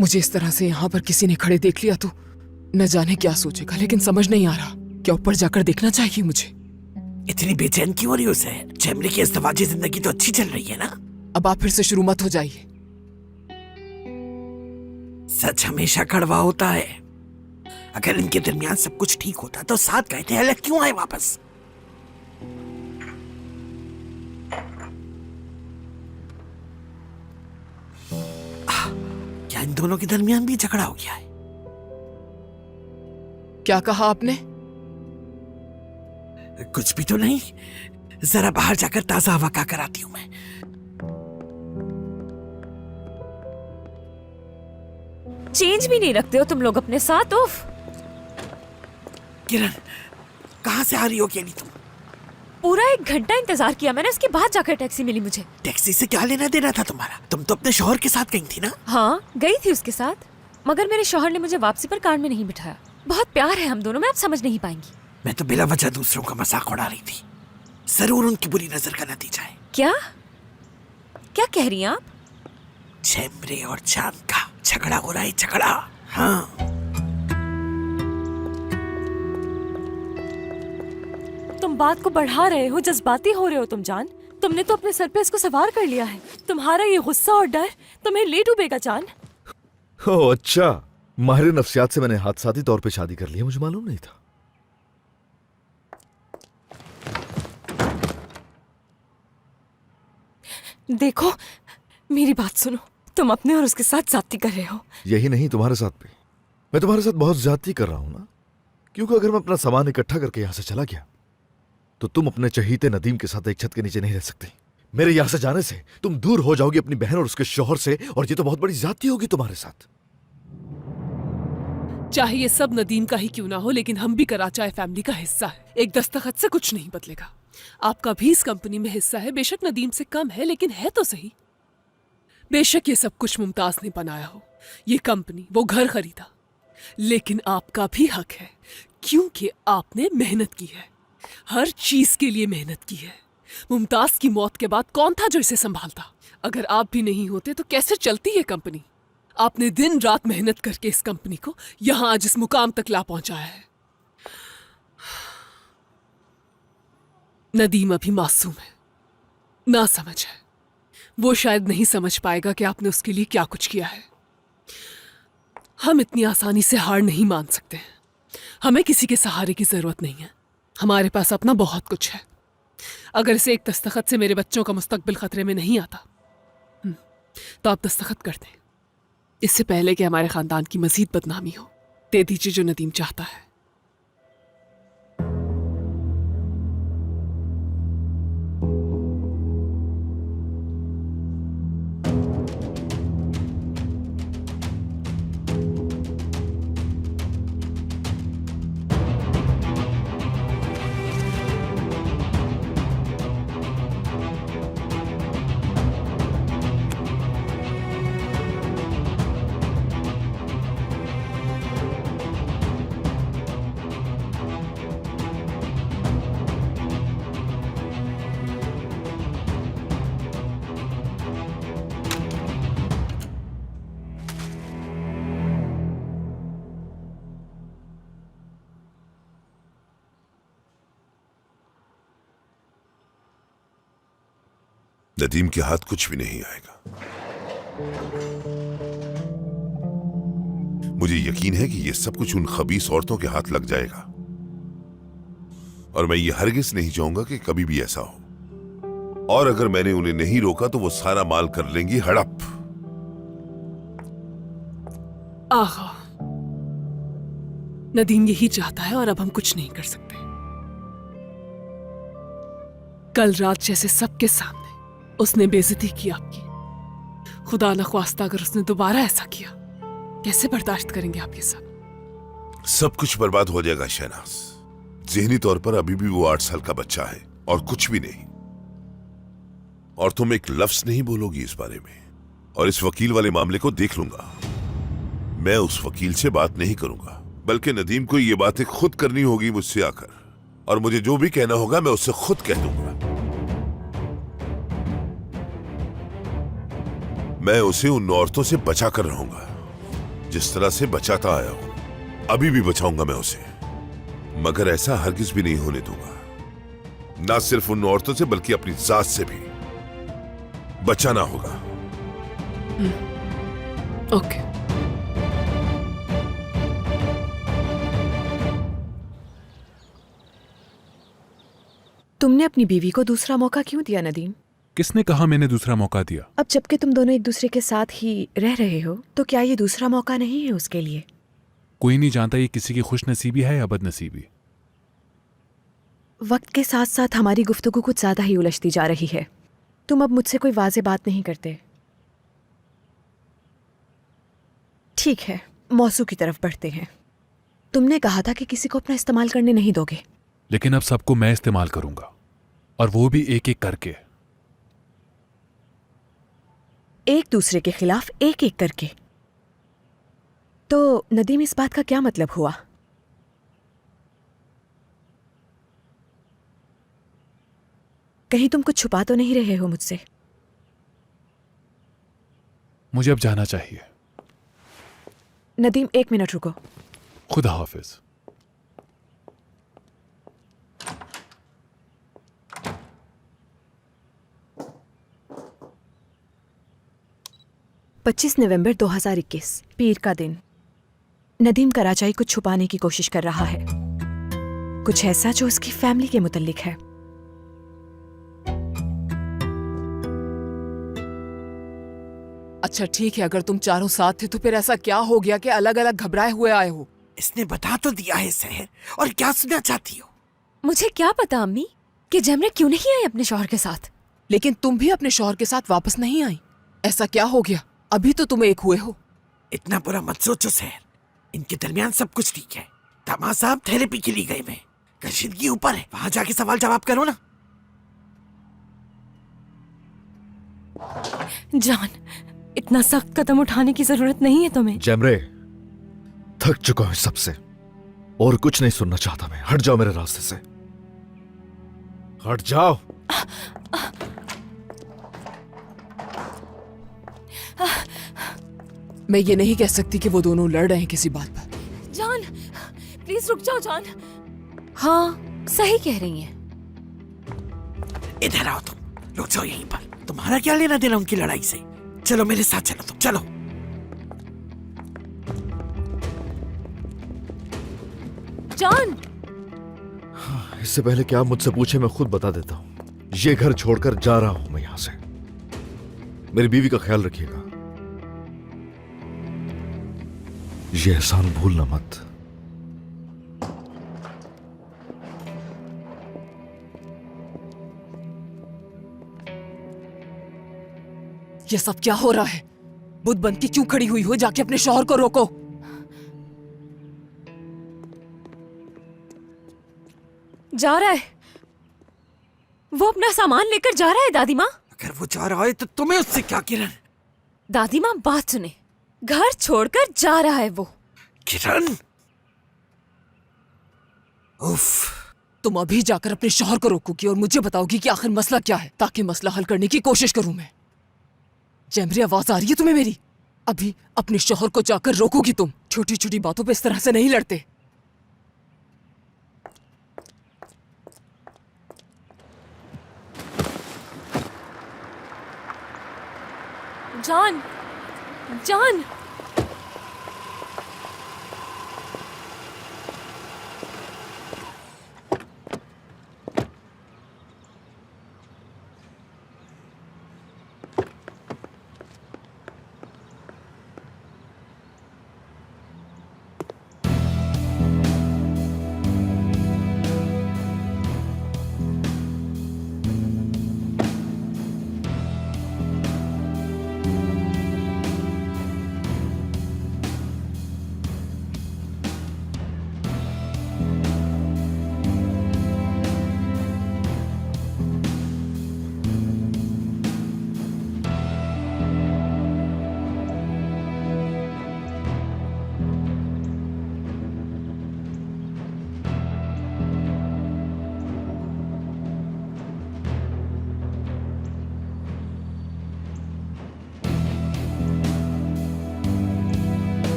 मुझे इस तरह से यहाँ पर किसी ने खड़े देख लिया तो न जाने क्या सोचेगा, लेकिन समझ नहीं आ रहा। क्या ऊपर जाकर देखना चाहिए मुझे? इतनी बेचैन क्यों हो रही उसे? चैमरे की इज़्दिवाजी जिंदगी तो अच्छी चल रही है ना? अब आप फिर से शुरू मत हो जाइए। सच हमेशा कड़वा होता है। अगर इनके दरमियान सब कुछ ठीक होता तो साथ गए थे, अलग क्यों आए वापस? क्या इन दोनों के दरमियान भी झगड़ा हो गया है? क्या कहा आपने? कुछ भी तो नहीं। जरा बाहर जाकर ताजा हवा खा कर आती हूं मैं। चेंज भी नहीं रखते हो तुम लोग अपने साथ? उफ। किरण, कहां से आ रही हो अकेली तुम? पूरा 1 घंटा इंतजार किया मैंने, उसके बाद जाकर टैक्सी मिली मुझे। टैक्सी से क्या लेना देना था तुम्हारा? तुम तो अपने शौहर के साथ गई थी ना? हाँ गई थी उसके साथ, मगर मेरे शौहर ने मुझे वापसी पर कार में नहीं बिठाया। बहुत प्यार है हम दोनों में, आप समझ नहीं पाएंगी। मैं तो बिला वजह दूसरों का मजाक उड़ा रही थी। जरूर उनकी बुरी नजर का नतीजा है। क्या क्या कह रही हैं आप? चैमरे और चांद का झगड़ा हो रहा है, झगड़ा। हाँ, तुम बात को बढ़ा रहे हो, जज्बाती हो रहे हो तुम जान। तुमने तो अपने सर पे इसको सवार कर लिया है। तुम्हारा ये गुस्सा और डर तुम्हें ले डूबेगा जान। ओह अच्छा, माहिर नफ्सियात से मैंने हादसाती तौर पे शादी कर ली है, मुझे मालूम नहीं था। देखो मेरी बात सुनो, तुम अपने और उसके साथ जाती कर रहे हो। यही नहीं, तुम्हारे साथ भी। मैं तुम्हारे साथ बहुत ज्यादती कर रहा हूं ना, क्योंकि अगर मैं अपना सामान इकट्ठा करके यहां से चला गया तो तुम अपने चहीते नदीम के साथ एक छत के नीचे नहीं रह सकती। मेरे यहां से जाने से तुम दूर हो जाओगी अपनी बहन और उसके शौहर से, और ये तो बहुत बड़ी ज्यादती होगी तुम्हारे साथ। चाहे ये सब नदीम का ही क्यों ना हो, लेकिन हम भी कराचाय फैमिली का हिस्सा है। एक दस्तखत से कुछ नहीं बदलेगा। आपका भी इस कंपनी में हिस्सा है, बेशक नदीम से कम है, लेकिन है तो सही। बेशक ये सब कुछ मुमताज ने बनाया हो, ये कंपनी, वो घर खरीदा, लेकिन आपका भी हक है, क्योंकि आपने मेहनत की है, हर चीज के लिए मेहनत की है। मुमताज की मौत के बाद कौन था जो इसे संभालता? अगर आप भी नहीं होते तो कैसे चलती ये कंपनी? आपने दिन रात मेहनत करके इस कंपनी को यहां आज इस मुकाम तक ला पहुंचाया है। नदीम अभी मासूम है, ना समझ है। वो शायद नहीं समझ पाएगा कि आपने उसके लिए क्या कुछ किया है। हम इतनी आसानी से हार नहीं मान सकते। हमें किसी के सहारे की जरूरत नहीं है। हमारे पास अपना बहुत कुछ है। अगर इसे एक दस्तखत से मेरे बच्चों का मुस्तकबिल खतरे में नहीं आता तो आप दस्तखत कर दें, इससे पहले कि हमारे खानदान की मजीद बदनामी हो। दे दीजिए जो नदीम चाहता है। नदीम के हाथ कुछ भी नहीं आएगा। मुझे यकीन है कि यह सब कुछ उन खबीस औरतों के हाथ लग जाएगा, और मैं ये हरगिज नहीं चाहूंगा कि कभी भी ऐसा हो। और अगर मैंने उन्हें नहीं रोका तो वो सारा माल कर लेंगी हड़प। आहा, नदीम यही चाहता है और अब हम कुछ नहीं कर सकते। कल रात जैसे सबके सामने उसने बेइज्जती की आपकी। खुदा न ख्वास्ता अगर उसने दोबारा ऐसा किया, कैसे बर्दाश्त करेंगे आप ये सब? सब कुछ बर्बाद हो जाएगा शहनाज। ज़हनी तौर पर अभी भी वो 8 साल का बच्चा है और कुछ भी नहीं। और तुम एक लफ्ज नहीं बोलोगी इस बारे में। और इस वकील वाले मामले को देख लूंगा। मैं उस वकील से बात नहीं करूंगा, बल्कि नदीम को ये बातें खुद करनी होगी मुझसे आकर। और मुझे जो भी कहना होगा मैं उससे खुद कह दूंगा। मैं उसे उन औरतों से बचा कर रहूंगा जिस तरह से बचाता आया हूं, अभी भी बचाऊंगा मैं उसे, मगर ऐसा हरगिज भी नहीं होने दूंगा। ना सिर्फ उन औरतों से बल्कि अपनी जात से भी बचाना होगा। ओके। तुमने अपनी बीवी को दूसरा मौका क्यों दिया नदीम? किसने कहा मैंने दूसरा मौका दिया? अब जबकि तुम दोनों एक दूसरे के साथ ही रह रहे हो, तो क्या ये दूसरा मौका नहीं है उसके लिए? कोई नहीं जानता ये किसी की खुशनसीबी है या बदनसीबी। वक्त के साथ साथ हमारी गुफ्तगू कुछ ज्यादा ही उलझती जा रही है। तुम अब मुझसे कोई वाज़ेह बात नहीं करते। ठीक है, मौजू की तरफ बढ़ते हैं। तुमने कहा था कि किसी को अपना इस्तेमाल करने नहीं दोगे, लेकिन अब सबको मैं इस्तेमाल करूंगा, और वो भी एक एक करके। एक दूसरे के खिलाफ एक एक करके। तो नदीम, इस बात का क्या मतलब हुआ? कहीं तुम कुछ छुपा तो नहीं रहे हो मुझसे? मुझे अब जाना चाहिए। नदीम, 1 मिनट रुको। खुदा हाफिज। नवंबर 2021, पीर का दिन। नदीम कराचाई कुछ छुपाने की कोशिश कर रहा है, कुछ ऐसा जो उसकी फैमिली के मुतल्लिक है। अच्छा ठीक है, अगर तुम चारों साथ थे तो फिर ऐसा क्या हो गया कि अलग अलग घबराए हुए आए हो? इसने बता तो दिया है सहर, और क्या सुनना चाहती हो? मुझे क्या पता अम्मी कि जमरे क्यों नहीं आई अपने शौहर के साथ। लेकिन तुम भी अपने शौहर के साथ वापस नहीं आई। ऐसा क्या हो गया? अभी तो तुम एक हुए हो। इतना बुरा मत सोचो सहर, इनके दरमियान सब कुछ ठीक है। दामाद साहब थेरेपी के लिए गए हैं, कशीदगी ऊपर है, वहां जाके सवाल जवाब करो ना। जान, इतना सख्त कदम उठाने की जरूरत नहीं है तुम्हें। जैमरे, थक चुका हूं सबसे, और कुछ नहीं सुनना चाहता मैं। हट जाओ मेरे रास्ते से, हट जाओ। मैं ये नहीं कह सकती कि वो दोनों लड़ रहे हैं किसी बात पर। जान, प्लीज रुक जाओ जान। हाँ, सही कह रही हैं। इधर आओ तुम, रुक जाओ यहीं पर। तुम्हारा क्या लेना देना उनकी लड़ाई से? चलो मेरे साथ चलो, तुम चलो। जान, इससे पहले कि आप मुझसे पूछे मैं खुद बता देता हूं, ये घर छोड़कर जा रहा हूं मैं यहां से। मेरी बीवी का ख्याल रखिएगा, ये एहसान भूलना मत। ये सब क्या हो रहा है? बुद्ध बन के क्यों खड़ी हुई हो? जाके अपने शौहर को रोको। जा रहा है, वो अपना सामान लेकर जा रहा है दादी माँ। अगर वो जा रहा है तो तुम्हें उससे क्या किरण? दादी माँ बात सुने, घर छोड़कर जा रहा है वो। किरण, उफ। तुम अभी जाकर अपने शौहर को रोकोगी और मुझे बताओगी कि आखिर मसला क्या है, ताकि मसला हल करने की कोशिश करूं मैं। जैमरी, आवाज आ रही है तुम्हें मेरी? अभी अपने शौहर को जाकर रोकोगी तुम। छोटी छोटी बातों पे इस तरह से नहीं लड़ते। जान, जान,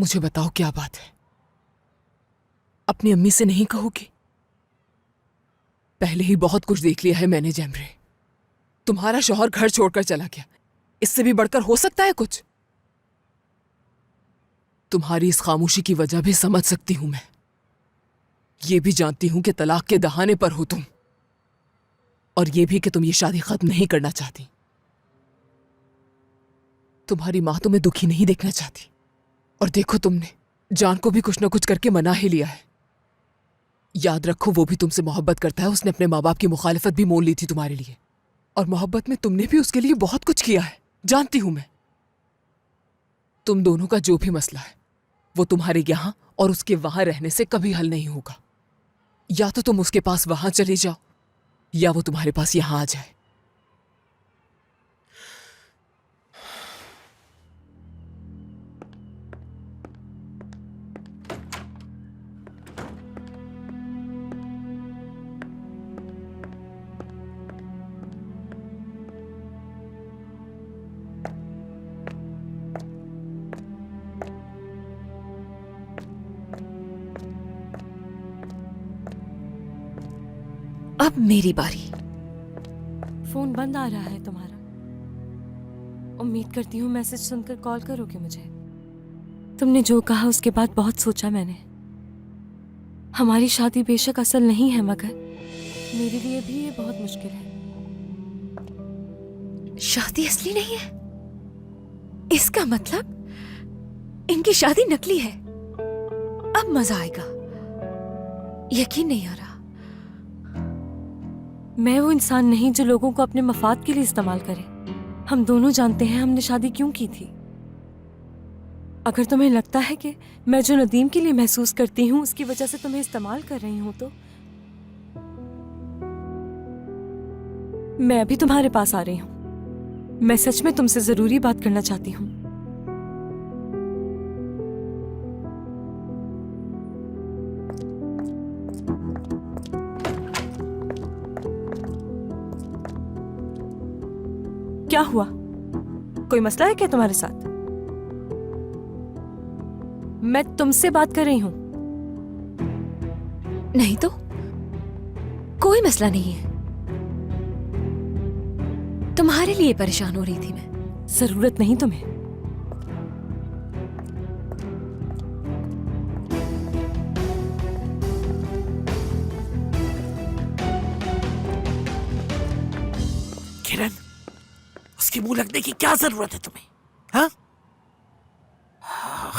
मुझे बताओ क्या बात है? अपनी अम्मी से नहीं कहोगी? पहले ही बहुत कुछ देख लिया है मैंने जैमरे। तुम्हारा शौहर घर छोड़कर चला गया, इससे भी बढ़कर हो सकता है कुछ? तुम्हारी इस खामोशी की वजह भी समझ सकती हूं मैं। ये भी जानती हूं कि तलाक के दहाने पर हो तुम, और ये भी कि तुम ये शादी खत्म नहीं करना चाहती। तुम्हारी मां तुम्हें दुखी नहीं देखना चाहती, और देखो तुमने जान को भी कुछ ना कुछ करके मना ही लिया है। याद रखो, वो भी तुमसे मोहब्बत करता है। उसने अपने माँ बाप की मुखालिफत भी मोल ली थी तुम्हारे लिए, और मोहब्बत में तुमने भी उसके लिए बहुत कुछ किया है, जानती हूं मैं। तुम दोनों का जो भी मसला है वो तुम्हारे यहां और उसके वहां रहने से कभी हल नहीं होगा। या तो तुम उसके पास वहां चले जाओ, या वो तुम्हारे पास यहां आ जाए। अब मेरी बारी। फोन बंद आ रहा है तुम्हारा। उम्मीद करती हूँ मैसेज सुनकर कॉल करोगे मुझे। तुमने जो कहा उसके बाद बहुत सोचा मैंने। हमारी शादी बेशक असल नहीं है, मगर मेरे लिए भी ये बहुत मुश्किल है। शादी असली नहीं है? इसका मतलब इनकी शादी नकली है। अब मजा आएगा। यकीन नहीं आ रहा। मैं वो इंसान नहीं जो लोगों को अपने मफाद के लिए इस्तेमाल करे। हम दोनों जानते हैं हमने शादी क्यों की थी। अगर तुम्हें लगता है कि मैं जो नदीम के लिए महसूस करती हूँ उसकी वजह से तुम्हें इस्तेमाल कर रही हूँ, तो मैं अभी तुम्हारे पास आ रही हूँ। मैं सच में तुमसे जरूरी बात करना चाहती हूँ। क्या हुआ? कोई मसला है क्या तुम्हारे साथ? मैं तुमसे बात कर रही हूं। नहीं तो कोई मसला नहीं है। तुम्हारे लिए परेशान हो रही थी मैं। जरूरत नहीं तुम्हें। किरण, उसके मुंह लगने की क्या जरूरत है तुम्हें? हाँ,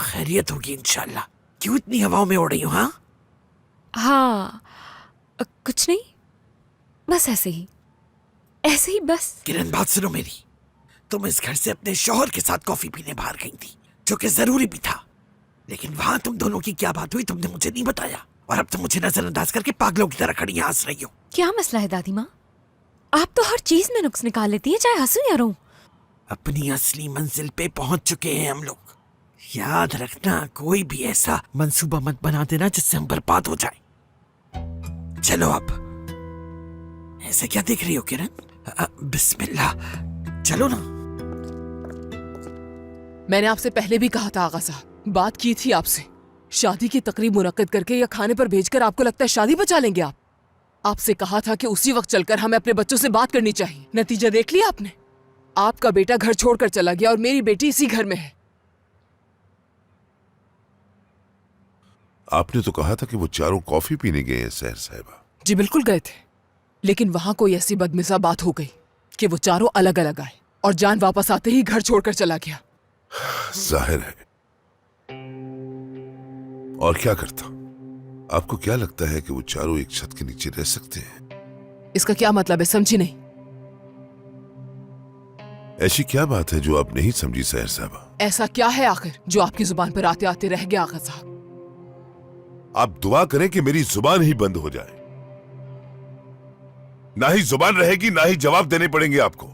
खैरियत होगी इंशाल्लाह। क्यों इतनी हवाओं में उड़ रही हो? हाँ हाँ, कुछ नहीं, बस ऐसे ही, ऐसे ही बस। किरण, बात सुनो मेरी। तुम इस घर से अपने शौहर के साथ कॉफी पीने बाहर गई थी, जो कि जरूरी भी था, लेकिन वहां तुम दोनों की क्या बात हुई तुमने मुझे नहीं बताया, और अब तुम मुझे नजरअंदाज करके पागलों की तरह खड़ी हंस रही हो। क्या मसला है दादी माँ? आप तो हर चीज में नुक्स निकाल लेती है, चाहे हंसू या रो। अपनी असली मंजिल पे पहुंच चुके हैं हम लोग। याद रखना, कोई भी ऐसा मंसूबा मत बना देना जिससे हम बर्बाद हो जाए। चलो अब, ऐसे क्या देख रही हो किरण? बिस्मिल्लाह, चलो ना। मैंने आपसे पहले भी कहा था आगा साहब, बात की थी आपसे। शादी की तकरीब मुनक्किद करके या खाने पर भेजकर आपको लगता है शादी बचा लेंगे आप? आपसे कहा था कि उसी वक्त चलकर हमें अपने बच्चों से बात करनी चाहिए। नतीजा देख लिया आपने। आपका बेटा घर छोड़कर चला गया और मेरी बेटी इसी घर में है। आपने तो कहा था कि वो चारों कॉफी पीने गए हैं सहर साहिबा। जी बिल्कुल गए थे, लेकिन वहां कोई ऐसी बदमिजा बात हो गई कि वो चारों अलग अलग आए और जान वापस आते ही घर छोड़कर चला गया। जाहिर है। और क्या करता? आपको क्या लगता है कि वो चारों एक छत के नीचे रह सकते हैं? इसका क्या मतलब है, समझी नहीं। ऐसी क्या बात है जो आप नहीं समझी सहर साहिबा? ऐसा क्या है आखिर जो आपकी जुबान पर आते आते रह गया आगा साहब? आप दुआ करें कि मेरी जुबान ही बंद हो जाए। ना ही जुबान रहेगी, ना ही जवाब देने पड़ेंगे आपको।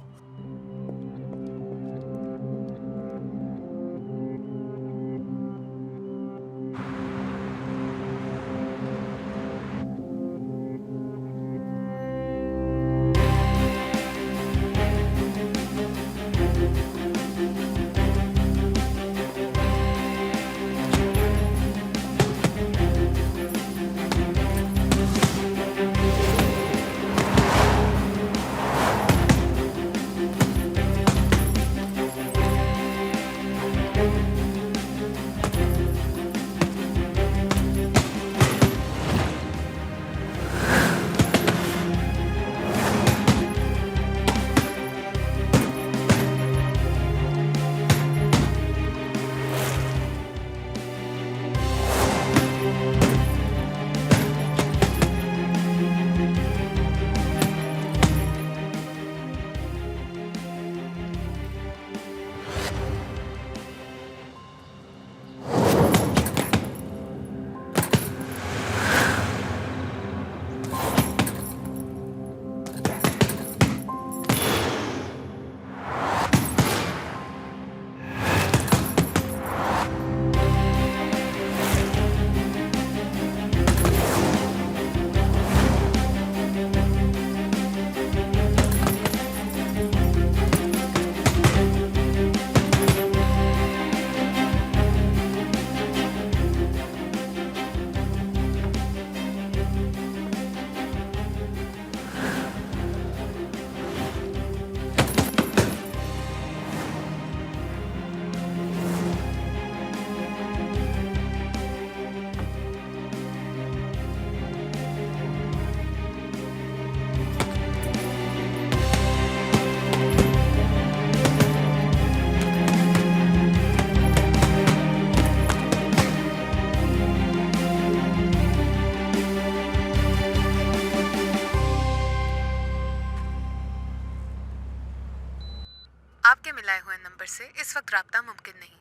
आपके मिलाए हुए नंबर से इस वक्त राब्ता मुमकिन नहीं।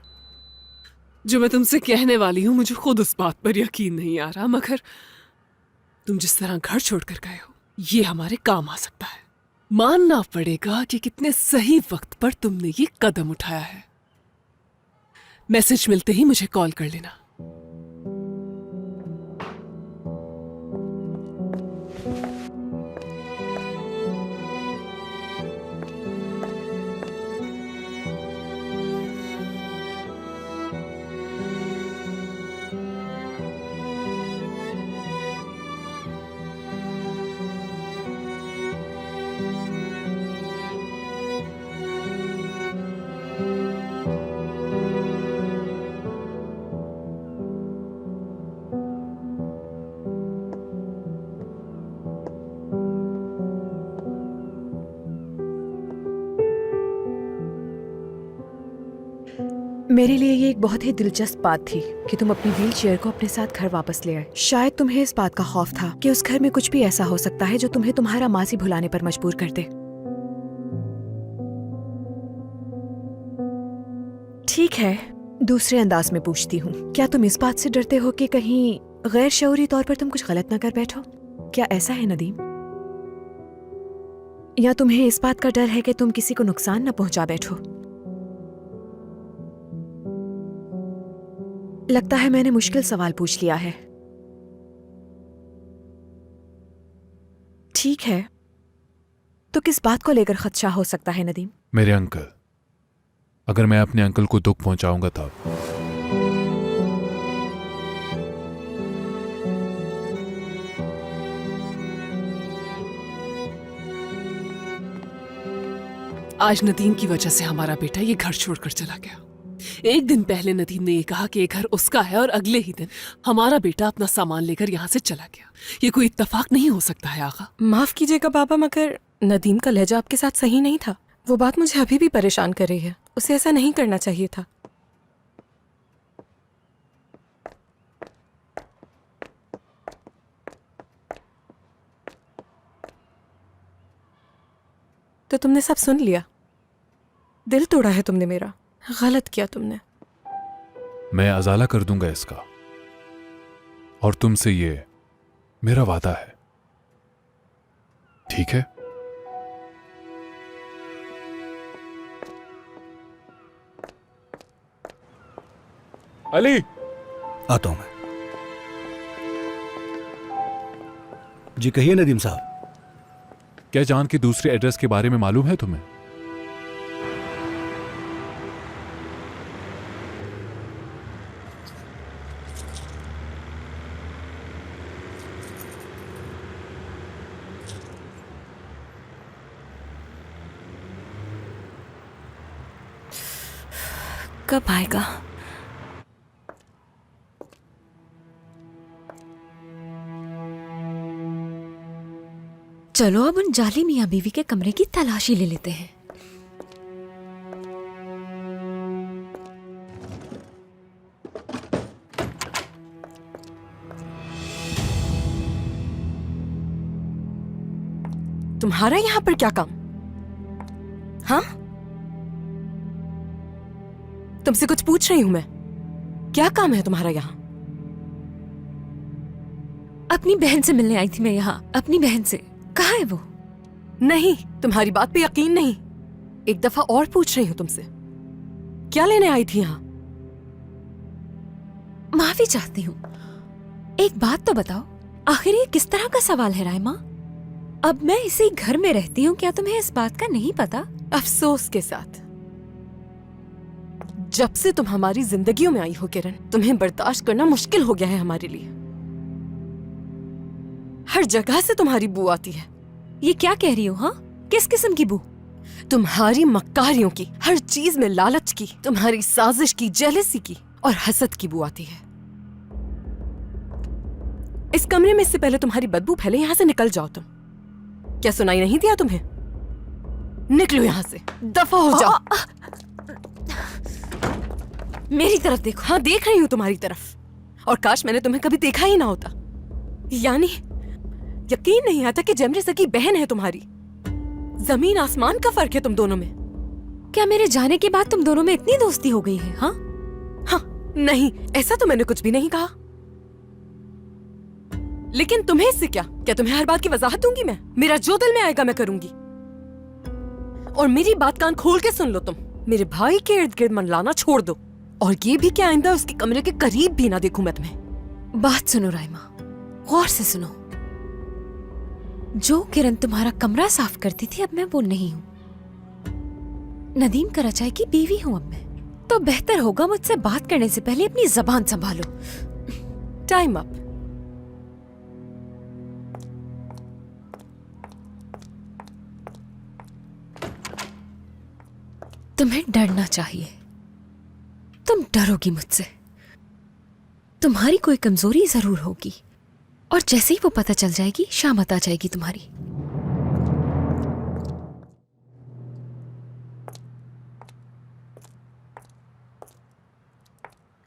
जो मैं तुमसे कहने वाली हूँ, मुझे खुद उस बात पर यकीन नहीं आ रहा, मगर तुम जिस तरह घर छोड़कर गए हो, ये हमारे काम आ सकता है। मानना पड़ेगा कि कितने सही वक्त पर तुमने ये कदम उठाया है। मैसेज मिलते ही मुझे कॉल कर लेना। मेरे लिए ये एक बहुत ही दिलचस्प बात थी कि तुम अपनी व्हील चेयर को अपने साथ घर वापस ले आए। शायद तुम्हें इस बात का खौफ था कि उस घर में कुछ भी ऐसा हो सकता है जो तुम्हें तुम्हारा माजी भुलाने पर मजबूर कर दे। ठीक है, दूसरे अंदाज में पूछती हूँ, क्या तुम इस बात से डरते हो कि कहीं गैर शऊरी तौर पर तुम कुछ गलत न कर बैठो? क्या ऐसा है नदीम? या तुम्हें इस बात का डर है कि तुम किसी को नुकसान न पहुंचा बैठो? लगता है मैंने मुश्किल सवाल पूछ लिया है। ठीक है, तो किस बात को लेकर खदशा हो सकता है नदीम? मेरे अंकल, अगर मैं अपने अंकल को दुख पहुंचाऊंगा तब। आज नदीम की वजह से हमारा बेटा ये घर छोड़कर चला गया। एक दिन पहले नदीम ने ये कहा कि ये घर उसका है और अगले ही दिन हमारा बेटा अपना सामान लेकर यहाँ से चला गया। ये कोई इत्तेफाक नहीं हो सकता है आगा। माफ कीजिएगा बाबा, मगर नदीम का लहजा आपके साथ सही नहीं था। वो बात मुझे अभी भी परेशान कर रही है। उसे ऐसा नहीं करना चाहिए था। तो तुमने सब सुन लिया। दिल तोड़ा है तुमने मेरा। गलत किया तुमने। मैं अजाला कर दूंगा इसका, और तुमसे ये मेरा वादा है, ठीक है? अली, आता हूं मैं। जी कहिए नदीम साहब। क्या जान के दूसरे एड्रेस के बारे में मालूम है तुम्हें? कब आएगा? चलो अब उन जाली मियां बीवी के कमरे की तलाशी ले लेते हैं। तुम्हारा यहां पर क्या काम? हाँ, तुमसे कुछ पूछ रही हूं मैं। क्या काम है तुम्हारा यहां? अपनी बहन से मिलने आई थी मैं यहाँ। अपनी बहन से। कहाँ है वो? नहीं, तुम्हारी बात पे यकीन नहीं। एक दफा और पूछ रही हूं तुमसे, क्या लेने आई थी यहां? माफी चाहती हूँ। एक बात तो बताओ, आखिर ये किस तरह का सवाल है रायमा? अब मैं इसी घर में रहती हूँ, क्या तुम्हें इस बात का नहीं पता? अफसोस के साथ, जब से तुम हमारी जिंदगियों में आई हो किरण, तुम्हें बर्दाश्त करना मुश्किल हो गया है हमारे लिए। हर जगह से तुम्हारी बू आती है। ये क्या कह रही हो? हाँ, किस किस्म की बू? तुम्हारी मक्कारियों की, हर चीज में लालच की, तुम्हारी साजिश की, जेलसी की और हसद की बू आती है। इस कमरे में इससे पहले तुम्हारी बदबू फैले, यहां से निकल जाओ तुम। क्या सुनाई नहीं दिया तुम्हें? निकलो यहां से, दफा हो जाओ। मेरी तरफ देखो। हाँ, देख रही हूं तुम्हारी तरफ, और काश मैंने तुम्हें कभी देखा ही ना होता। यानी यकीन नहीं आता कि जेमरे सकी बहन है तुम्हारी। जमीन आसमान का फर्क है तुम दोनों में। क्या मेरे जाने के बाद तुम दोनों में इतनी दोस्ती हो गई है? हाँ हाँ, नहीं, ऐसा तो मैंने कुछ भी नहीं कहा। लेकिन तुम्हें इससे क्या तुम्हें हर बात की वजाहत दूंगी मैं? मेरा जो दिल में आएगा मैं करूंगी। और मेरी बात कान खोल के सुन लो तुम। मेरे भाई के इर्द गिर्द मनलाना छोड़ दो, और ये भी कि आइंदा उसके कमरे के करीब भी ना देखूं मैं तुम्हें। बात सुनो राइमा, गौर से सुनो। जो किरण तुम्हारा कमरा साफ करती थी, अब मैं वो नहीं हूँ। नदीम कराचाई की बीवी हूँ अब मैं। तो बेहतर होगा मुझसे बात करने से पहले अपनी जबान संभालो। Time up. तुम्हें डरना चाहिए। तुम डरोगी मुझसे। तुम्हारी कोई कमजोरी जरूर होगी, और जैसे ही वो पता चल जाएगी, शामत आ जाएगी तुम्हारी।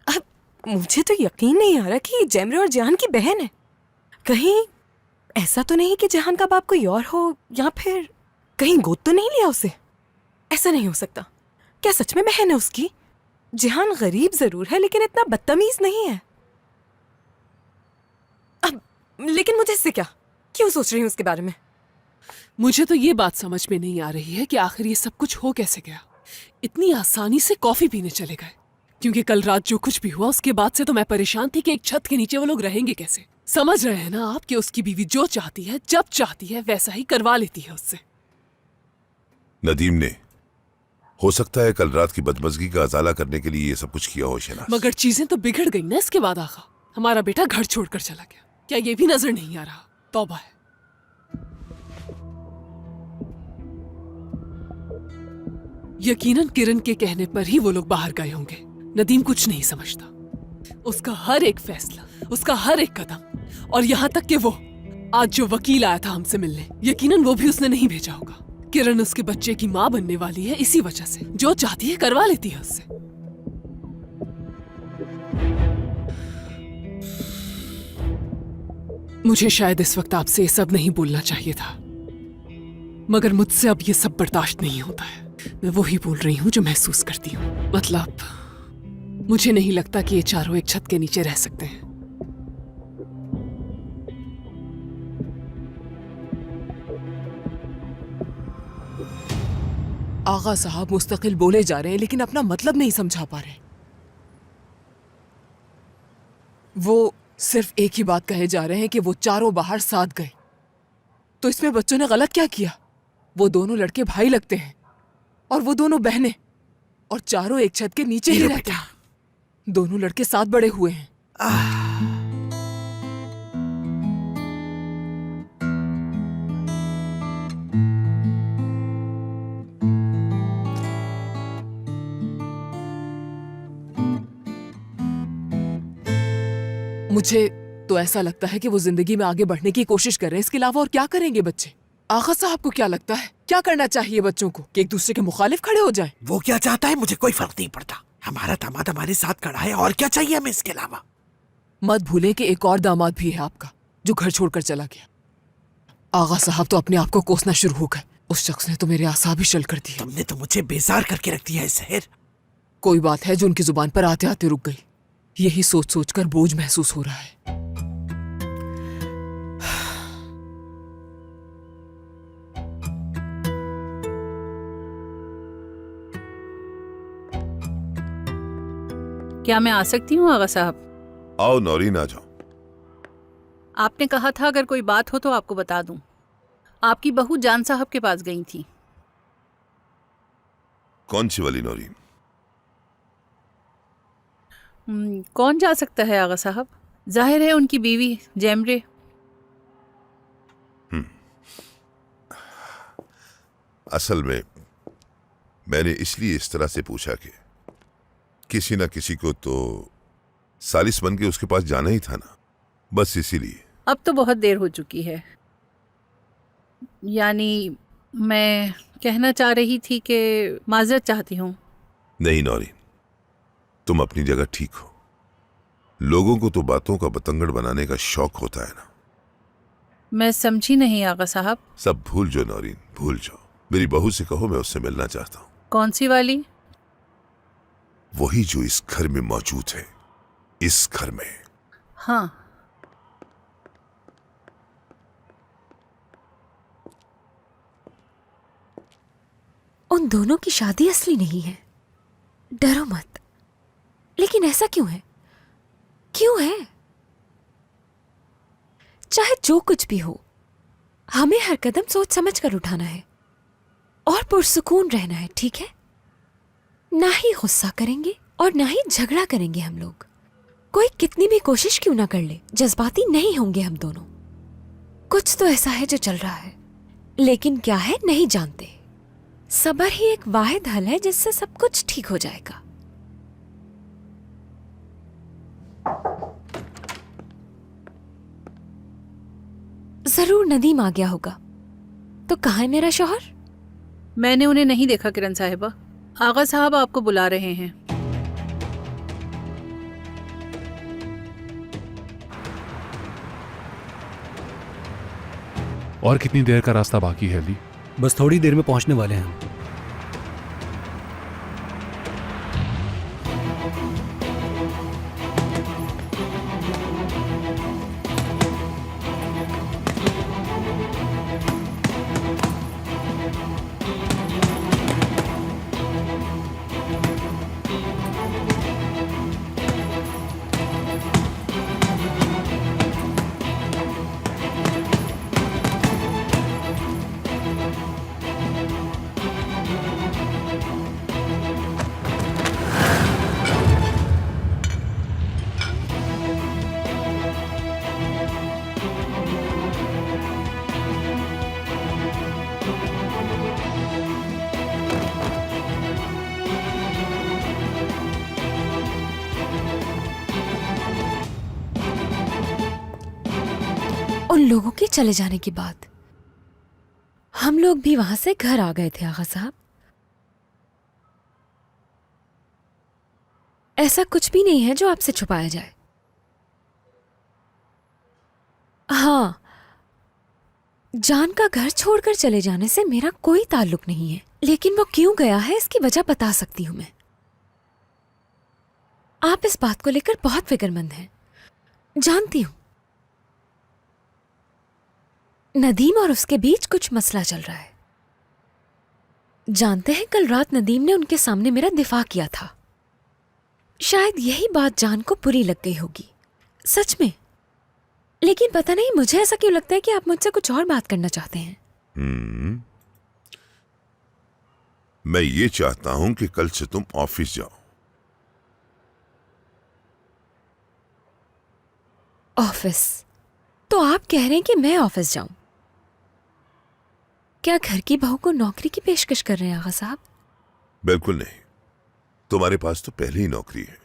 अब मुझे तो यकीन नहीं आ रहा कि ये जैमरे और जहान की बहन है। कहीं ऐसा तो नहीं कि जहान का बाप कोई और हो, या फिर कहीं गोद तो नहीं लिया उसे? ऐसा नहीं हो सकता। क्या सच में बहन है उसकी? जहान गरीब जरूर है, लेकिन इतना बदतमीज नहीं है। अब लेकिन मुझे इससे क्या? क्यों सोच रही हूँ उसके बारे में? मुझे तो ये बात समझ में नहीं आ रही है कि आखिर ये सब कुछ हो कैसे गया। इतनी आसानी से कॉफी पीने चले गए, क्योंकि कल रात जो कुछ भी हुआ उसके बाद से तो मैं परेशान थी कि एक छत के नीचे वो लोग रहेंगे कैसे। समझ रहे हैं ना आप कि उसकी बीवी जो चाहती है, जब चाहती है, वैसा ही करवा लेती है उससे। नदीम ने हो सकता है कल रात की बदमजगी का अजाला करने के लिए ये सब कुछ किया हो शहनाज। मगर चीजें तो बिगड़ गई ना इसके बाद। आगा, हमारा बेटा घर छोड़कर चला गया, क्या ये भी नजर नहीं आ रहा? तौबा है। यकीनन किरण के कहने पर ही वो लोग बाहर गए होंगे। नदीम कुछ नहीं समझता। उसका हर एक फैसला, उसका हर एक कदम, और यहाँ तक कि वो आज जो वकील आया था हमसे मिलने, यकीनन वो भी उसने नहीं भेजा होगा। किरण उसके बच्चे की माँ बनने वाली है, इसी वजह से जो चाहती है करवा लेती है उससे। मुझे शायद इस वक्त आपसे ये सब नहीं बोलना चाहिए था, मगर मुझसे अब ये सब बर्दाश्त नहीं होता है। मैं वो ही बोल रही हूँ जो महसूस करती हूँ। मतलब मुझे नहीं लगता कि ये चारों एक छत के नीचे रह सकते हैं। आगा साहब मुस्तकिल बोले जा रहे हैं, लेकिन अपना मतलब नहीं समझा पा रहे। वो सिर्फ एक ही बात कहे जा रहे हैं कि वो चारों बाहर साथ गए। तो इसमें बच्चों ने गलत क्या किया? वो दोनों लड़के भाई लगते हैं, और वो दोनों बहनें, और चारों एक छत के नीचे ही रहते हैं। दोनों लड़के साथ बड़े हुए हैं। मुझे तो ऐसा लगता है कि वो जिंदगी में आगे बढ़ने की कोशिश कर रहे हैं। इसके अलावा और क्या करेंगे बच्चे? आगा साहब को क्या लगता है, क्या करना चाहिए बच्चों को? कि एक दूसरे के मुखालिफ खड़े हो जाएं? वो क्या चाहता है मुझे कोई फर्क नहीं पड़ता। हमारा दामाद हमारे साथ खड़ा है, और क्या चाहिए हमें इसके अलावा? मत भूलें कि एक और दामाद भी है आपका, जो घर छोड़कर चला गया। आगा साहब तो अपने आप को कोसना शुरू हो गए। उस शख्स ने तो मेरे आसाब ही शल कर दिए। तुमने तो मुझे बेजार करके रख दिया है सहर। कोई बात है जो उनकी जुबान पर आते आते रुक गई। यही सोच सोचकर बोझ महसूस हो रहा है। क्या मैं आ सकती हूँ आगा साहब? आओ नौरीन, आ जाओ। आपने कहा था अगर कोई बात हो तो आपको बता दूं। आपकी बहू जान साहब के पास गई थी। कौन सी वाली नौरीन? कौन जा सकता है आगा साहब? जाहिर है उनकी बीवी जैमरे। असल में मैंने इसलिए इस तरह से पूछा कि किसी ना किसी को तो सालिस बन के उसके पास जाना ही था ना, बस इसीलिए। अब तो बहुत देर हो चुकी है। यानी मैं कहना चाह रही थी कि माजरत चाहती हूँ। नहीं नौरीन, तुम अपनी जगह ठीक हो। लोगों को तो बातों का बतंगड़ बनाने का शौक होता है ना। मैं समझी नहीं आगा साहब। सब भूल जाओ नौरीन, भूल जाओ। मेरी बहू से कहो मैं उससे मिलना चाहता हूँ। कौन सी वाली? वही जो इस घर में मौजूद है, इस घर में। हाँ। उन दोनों की शादी असली नहीं है, डरो मत। लेकिन ऐसा क्यों है? क्यों है? चाहे जो कुछ भी हो, हमें हर कदम सोच समझ कर उठाना है और पुरसुकून रहना है, ठीक है? ना ही गुस्सा करेंगे और ना ही झगड़ा करेंगे हम लोग। कोई कितनी भी कोशिश क्यों ना कर ले, जज्बाती नहीं होंगे हम दोनों। कुछ तो ऐसा है जो चल रहा है, लेकिन क्या है नहीं जानते। सब्र ही एक वाहिद हल है जिससे सब कुछ ठीक हो जाएगा। जरूर नदीम आ गया होगा। तो कहाँ है मेरा शौहर? मैंने उन्हें नहीं देखा किरण साहिबा। आगा साहब आपको बुला रहे हैं। और कितनी देर का रास्ता बाकी है अली? बस थोड़ी देर में पहुंचने वाले हैं हम। उन लोगों के चले जाने के बाद हम लोग भी वहां से घर आ गए थे आगा साहब। ऐसा कुछ भी नहीं है जो आपसे छुपाया जाए। हाँ, जान का घर छोड़कर चले जाने से मेरा कोई ताल्लुक नहीं है, लेकिन वो क्यों गया है इसकी वजह बता सकती हूं मैं। आप इस बात को लेकर बहुत फिक्रमंद हैं, जानती हूं। नदीम और उसके बीच कुछ मसला चल रहा है। जानते हैं, कल रात नदीम ने उनके सामने मेरा दिफा किया था। शायद यही बात जान को बुरी लग गई होगी, सच में। लेकिन पता नहीं मुझे ऐसा क्यों लगता है कि आप मुझसे कुछ और बात करना चाहते हैं। मैं ये चाहता हूं कि कल से तुम ऑफिस जाओ। ऑफिस? तो आप कह रहे हैं कि मैं ऑफिस जाऊं? क्या घर की बहू को नौकरी की पेशकश कर रहे हैं आगा साहब? बिल्कुल नहीं, तुम्हारे पास तो पहले ही नौकरी है।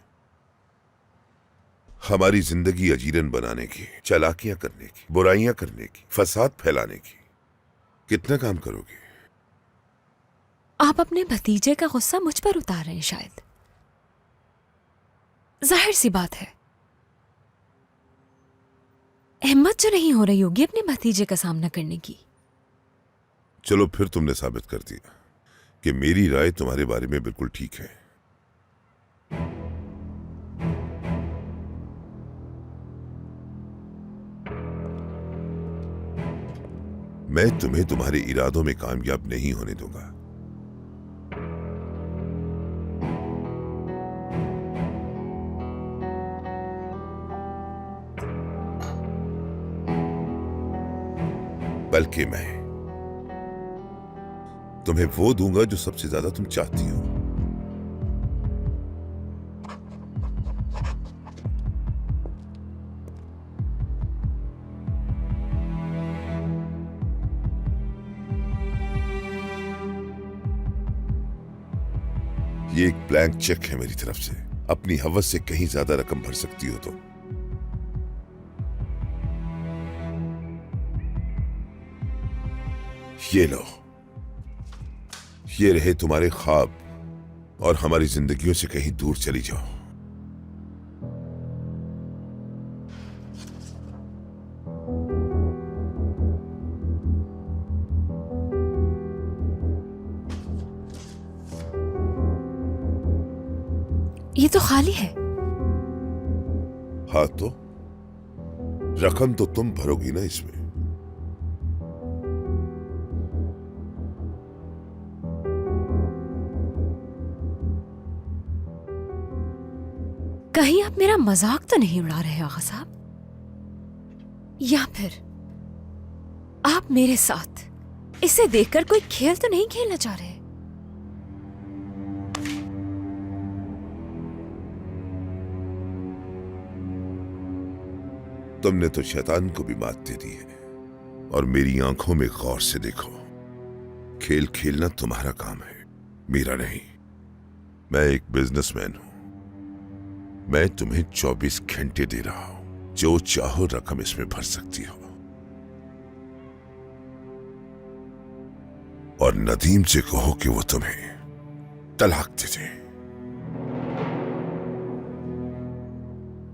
हमारी जिंदगी अजीरन बनाने की, चालाकियां करने की, बुराइयां करने की, फसाद फैलाने की, कितना काम करोगे? आप अपने भतीजे का गुस्सा मुझ पर उतार रहे हैं शायद। जाहिर सी बात है, हिम्मत जो नहीं हो रही होगी अपने भतीजे का सामना करने की। चलो फिर तुमने साबित कर दिया कि मेरी राय तुम्हारे बारे में बिल्कुल ठीक है। मैं तुम्हें तुम्हारे इरादों में कामयाब नहीं होने दूंगा। बल्कि मैं तुम्हें वो दूंगा जो सबसे ज्यादा तुम चाहती हो। ये एक ब्लैंक चेक है मेरी तरफ से। अपनी हवस से कहीं ज्यादा रकम भर सकती हो तो। ये लो, ये रहे तुम्हारे ख्वाब, और हमारी जिंदगियों से कहीं दूर चली जाओ। ये तो खाली है। हाँ तो रकम तो तुम भरोगी ना इसमें। कहीं आप मेरा मजाक तो नहीं उड़ा रहे आगा साहब? या फिर आप मेरे साथ इसे देखकर कोई खेल तो नहीं खेलना चाह रहे? तुमने तो शैतान को भी मात दे दी है। और मेरी आंखों में गौर से देखो, खेल खेलना तुम्हारा काम है, मेरा नहीं। मैं एक बिजनेसमैन हूं। मैं तुम्हें 24 घंटे दे रहा हूं, जो चाहो रकम इसमें भर सकती हो। और नदीम से कहो कि वो तुम्हें तलाक दे दे।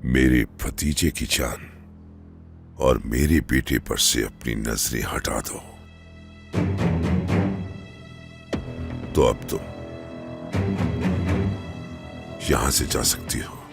मेरे भतीजे की जान और मेरे बेटे पर से अपनी नजरें हटा दो, तो अब तुम यहां से जा सकती हो।